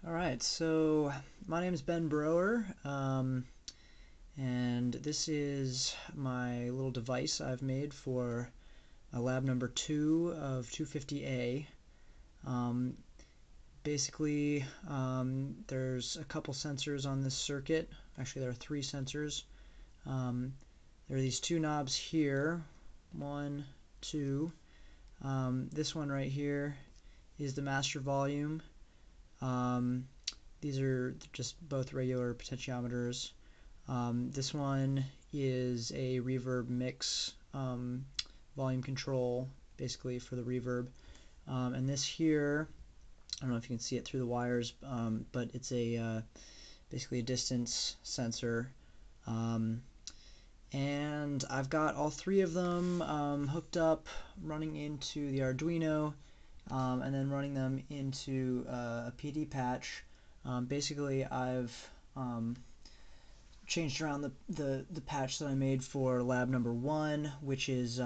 Alright, so my name is Ben Brower, and this is my little device I've made for lab number 2 of 250A. Basically, there's a couple sensors on this circuit. Actually, there are 3 sensors. There are these 2 knobs here, 1, 2. This one right here is the master volume. These are just both regular potentiometers. This one is a reverb mix volume control, basically for the reverb. And this here, I don't know if you can see it through the wires, but it's a basically a distance sensor. And I've got all 3 of them hooked up, running into the Arduino, and then running them into a PD patch. Basically, I've changed around the patch that I made for lab number 1, which is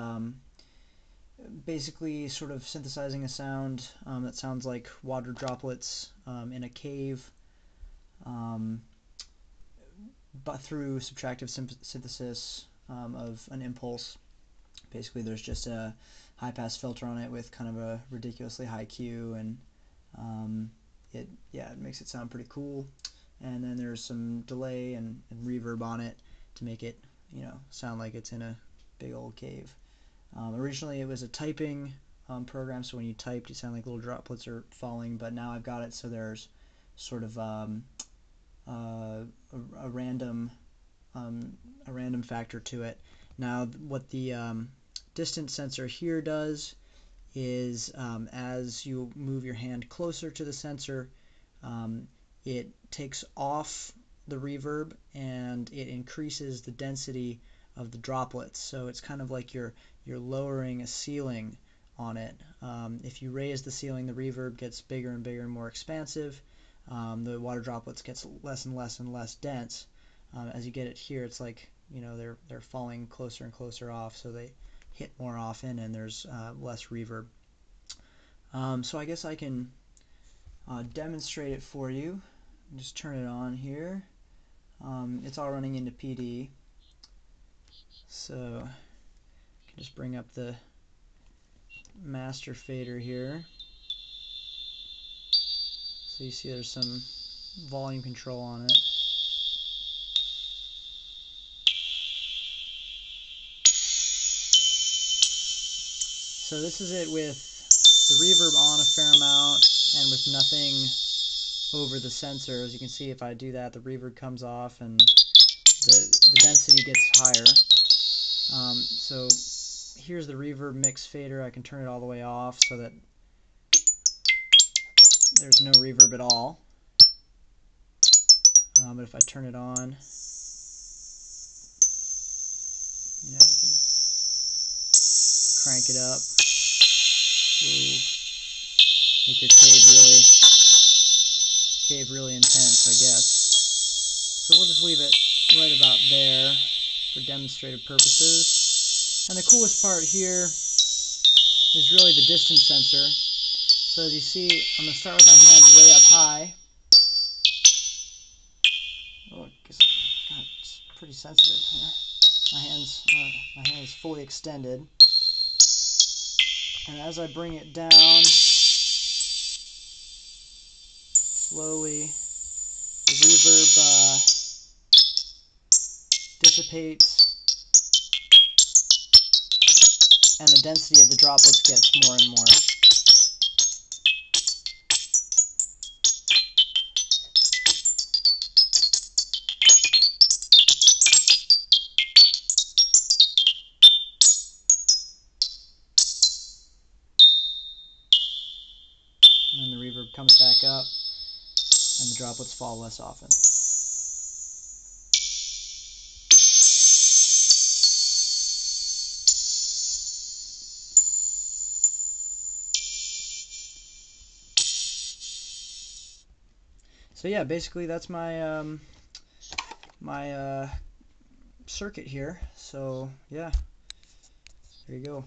basically sort of synthesizing a sound that sounds like water droplets in a cave, but through subtractive synthesis of an impulse. Basically, there's just a high-pass filter on it with kind of a ridiculously high Q, and it makes it sound pretty cool. And then there's some delay and reverb on it to make it, sound like it's in a big old cave. Originally, it was a typing program, so when you typed, it sounded like little droplets are falling. But now I've got it so there's sort of a random factor to it. Now, what the distance sensor here does is as you move your hand closer to the sensor, it takes off the reverb and it increases the density of the droplets. So it's kind of like you're lowering a ceiling on it. If you raise the ceiling, the reverb gets bigger and bigger and more expansive. The water droplets gets less and less and less dense. As you get it here, it's like they're falling closer and closer off, so they hit more often and there's less reverb. So I guess I can demonstrate it for you. Just turn it on here. It's all running into PD, so I can just bring up the master fader here. So you see there's some volume control on it. So this is it with the reverb on a fair amount and with nothing over the sensor. As you can see, if I do that, the reverb comes off and the density gets higher. So here's the reverb mix fader. I can turn it all the way off so that there's no reverb at all. But if I turn it on, you can crank it up. Ooh, make your cave really intense, I guess. So we'll just leave it right about there for demonstrative purposes. And the coolest part here is really the distance sensor. So as you see, I'm going to start with my hand way up high. Oh, God, it's pretty sensitive here. My hand is fully extended. And as I bring it down, slowly, the reverb dissipates, and the density of the droplets gets more and more. And then the reverb comes back up, and the droplets fall less often. So yeah, basically that's my my circuit here. So yeah, there you go.